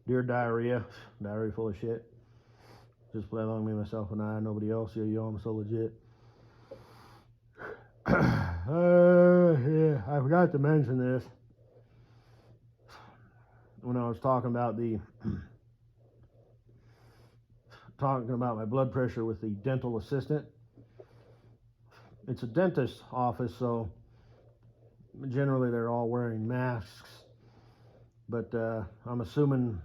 Dear diarrhea. Diarrhea full of shit. Just play along me, myself, and I. Nobody else. Yo, I'm so legit. Yeah, I forgot to mention this when I was talking about my blood pressure with the dental assistant. It's a dentist's office, so generally they're all wearing masks. But I'm assuming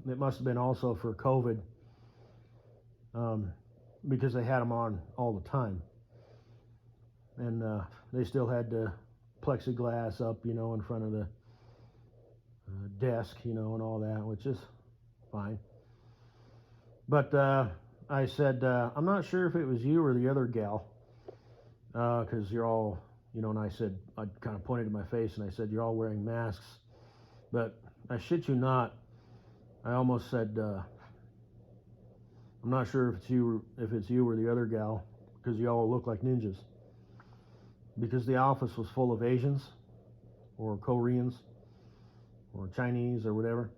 it must have been also for COVID, because they had them on all the time. And they still had the plexiglass up, in front of the desk, and all that, which is fine. But I said, I'm not sure if it was you or the other gal, because you're all, and I kind of pointed to my face and I said, you're all wearing masks. But I shit you not, I almost said, I'm not sure if it's you or the other gal, because you all look like ninjas. Because the office was full of Asians or Koreans or Chinese or whatever.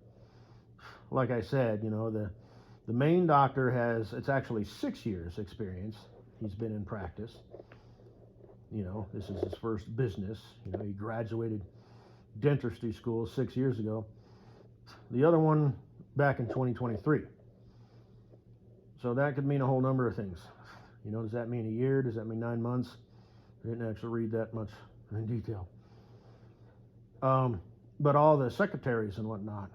Like I said, the main doctor it's actually 6 years experience. He's been in practice. This is his first business. He graduated dentistry school 6 years ago. The other one back in 2023. So that could mean a whole number of things. Does that mean a year? Does that mean 9 months? I didn't actually read that much in detail. But all the secretaries and whatnot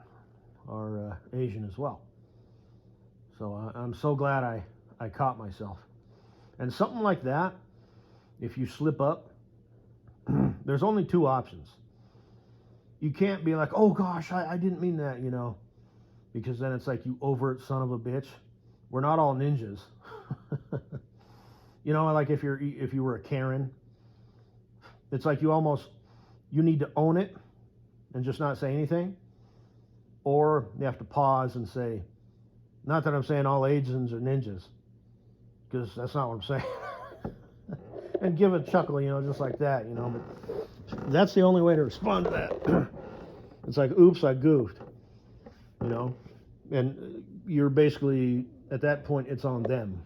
are Asian as well. So I'm so glad I caught myself. And something like that, if you slip up, there's only two options. You can't be like, oh gosh, I didn't mean that, because then it's like, you overt son of a bitch. We're not all ninjas. Like if you were a Karen, it's like you need to own it and just not say anything, or you have to pause and say, not that I'm saying all Asians are ninjas, because that's not what I'm saying, and give a chuckle, just like that, but that's the only way to respond to that. It's like, oops, I goofed, and you're basically, at that point, it's on them.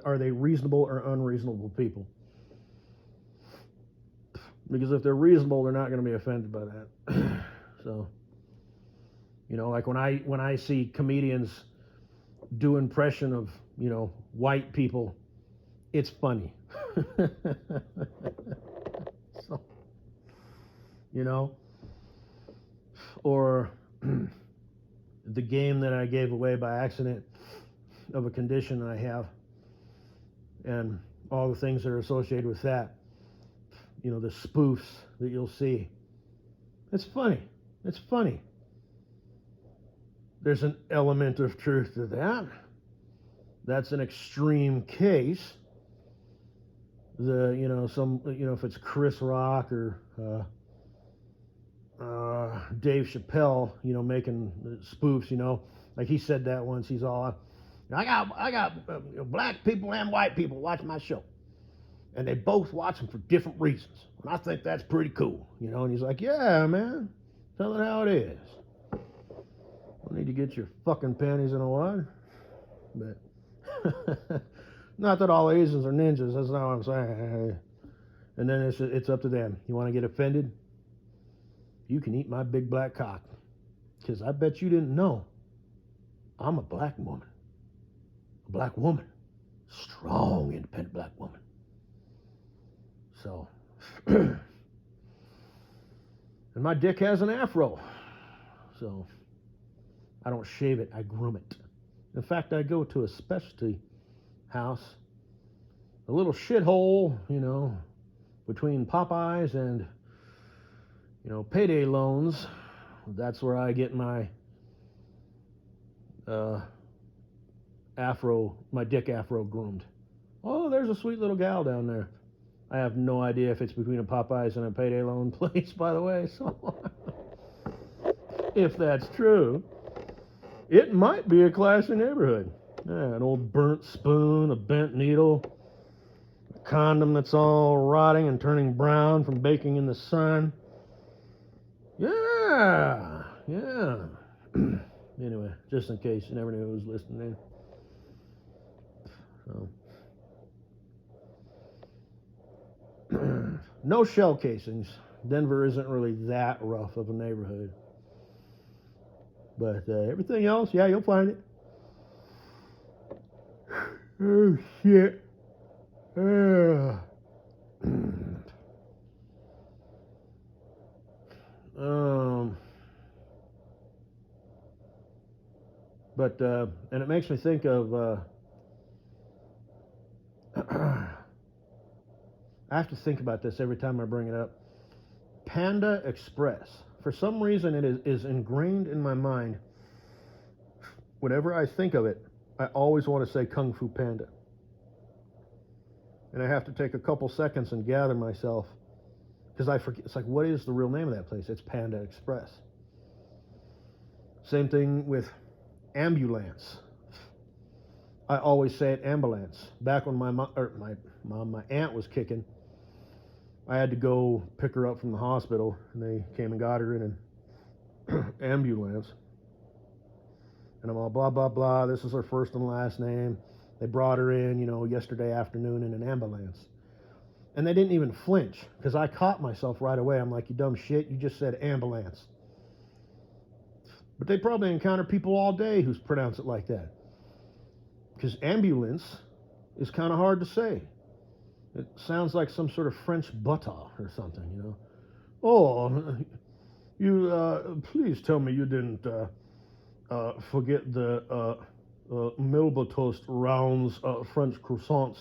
Are they reasonable or unreasonable people? Because if they're reasonable, they're not going to be offended by that. So, like when I see comedians do impression of, white people, it's funny. So, or the game that I gave away by accident of a condition that I have, and all the things that are associated with that, the spoofs that you'll see. It's funny. It's funny. There's an element of truth to that. That's an extreme case. If it's Chris Rock or Dave Chappelle, making spoofs, like he said that once. He's all, I got black people and white people watch my show, and they both watch them for different reasons, and I think that's pretty cool, And he's like, yeah, man, tell it how it is. I need to get your fucking panties in a wad, but not that all Asians are ninjas. That's not what I'm saying. And then it's up to them. You want to get offended? You can eat my big black cock, because I bet you didn't know I'm a black woman. A black woman. Strong, independent black woman. So, and my dick has an afro. So, I don't shave it, I groom it. In fact, I go to a specialty house, a little shithole, between Popeyes and, payday loans. That's where I get my my dick afro groomed. Oh, there's a sweet little gal down there. I have no idea if it's between a Popeyes and a payday loan place, by the way. So, if that's true, it might be a classy neighborhood. Yeah, an old burnt spoon, a bent needle, a condom that's all rotting and turning brown from baking in the sun. Yeah. Anyway, just in case, you never knew who was listening. So, no shell casings. Denver isn't really that rough of a neighborhood. But everything else, yeah, you'll find it. Oh, shit. But and it makes me think of I have to think about this every time I bring it up. Panda Express. For some reason, it is ingrained in my mind. Whenever I think of it, I always want to say Kung Fu Panda. And I have to take a couple seconds and gather myself because I forget. It's like, what is the real name of that place? It's Panda Express. Same thing with ambulance. I always say it ambulance. Back when my aunt was kicking, I had to go pick her up from the hospital, and they came and got her in an ambulance. And I'm all blah, blah, blah. This is her first and last name. They brought her in, yesterday afternoon in an ambulance. And they didn't even flinch, because I caught myself right away. I'm like, you dumb shit, you just said ambulance. But they probably encounter people all day who pronounce it like that. Because ambulance is kind of hard to say. It sounds like some sort of French buttock or something, Oh, you, please tell me you didn't forget the Melba Toast Rounds French croissants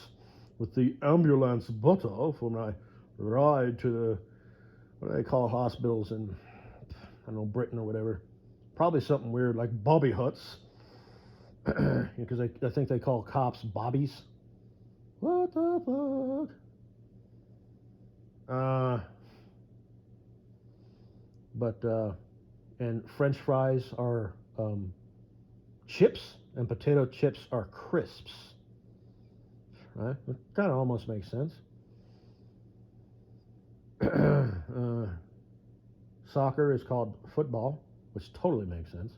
with the ambulance butter for my ride to the, what do they call hospitals in, I don't know, Britain or whatever. Probably something weird like Bobby Huts. Because I think they call cops bobbies. What the fuck? And French fries are chips, and potato chips are crisps. Right? It kind of almost makes sense. Soccer is called football, which totally makes sense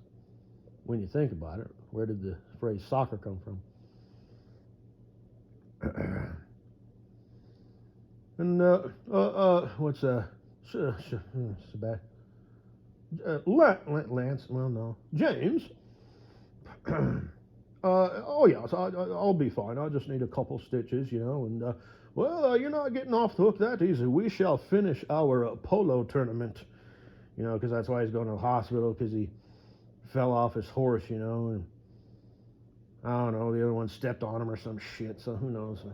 when you think about it. Where did the phrase soccer come from? And what's Lance? Well, no, James. Oh yes, I'll be fine. I just need a couple stitches, and well, you're not getting off the hook that easy. We shall finish our polo tournament, because that's why he's going to the hospital, because he fell off his horse, and I don't know, the other one stepped on him or some shit, so who knows.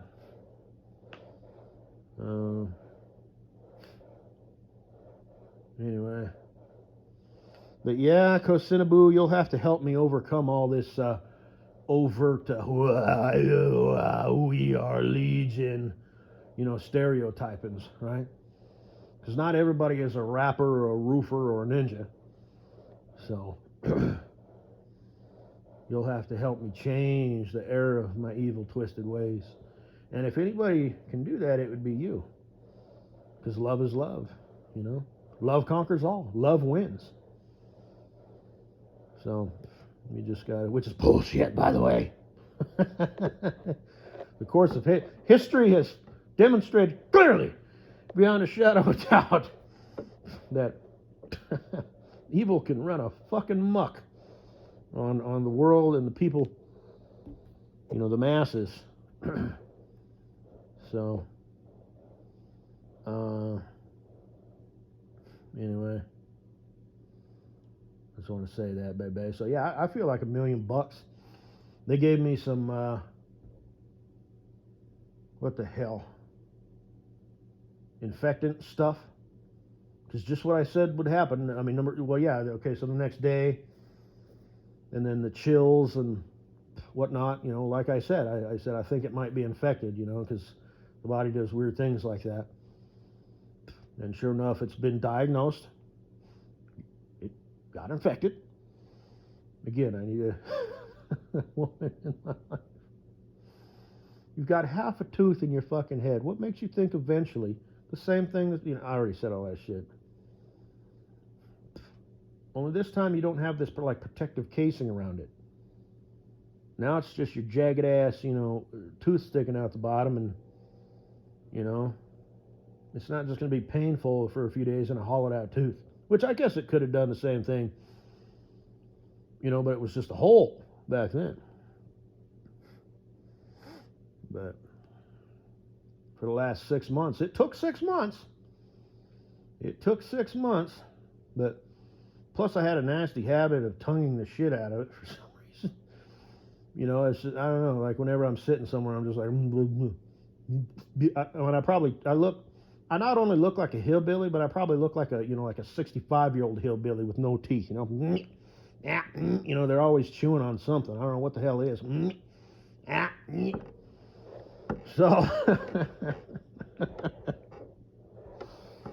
Anyway. But yeah, Kosinaboo, you'll have to help me overcome all this overt, we are Legion, stereotypings, right? Because not everybody is a rapper or a roofer or a ninja. So you'll have to help me change the error of my evil, twisted ways. And if anybody can do that, it would be you. Because love is love, Love conquers all. Love wins. So you just got to, which is bullshit, by the way. The course of history has demonstrated clearly, beyond a shadow of a doubt, that evil can run a fucking muck on the world and the people, the masses. So, anyway, I just want to say that, baby. So yeah, I feel like $1 million. They gave me some, what the hell, infectant stuff. Because just what I said would happen. I mean, so the next day, and then the chills and whatnot, like I said, I said I think it might be infected, because the body does weird things like that. And sure enough, it's been diagnosed. It got infected. Again, I need a woman in my life. You've got half a tooth in your fucking head. What makes you think eventually the same thing that, I already said all that shit. Only this time you don't have this like protective casing around it. Now it's just your jagged ass, you know, tooth sticking out the bottom, and you know, it's not just going to be painful for a few days and a hollowed out tooth. Which I guess it could have done the same thing, you know, but it was just a hole back then. But for the last 6 months, it took 6 months. It took 6 months, but plus I had a nasty habit of tonguing the shit out of it for some reason. You know, it's just, I don't know, like whenever I'm sitting somewhere, I'm just like, I not only look like a hillbilly, but I probably look like a, you know, like a 65-year-old hillbilly with no teeth, you know. You know, they're always chewing on something. I don't know what the hell it is. So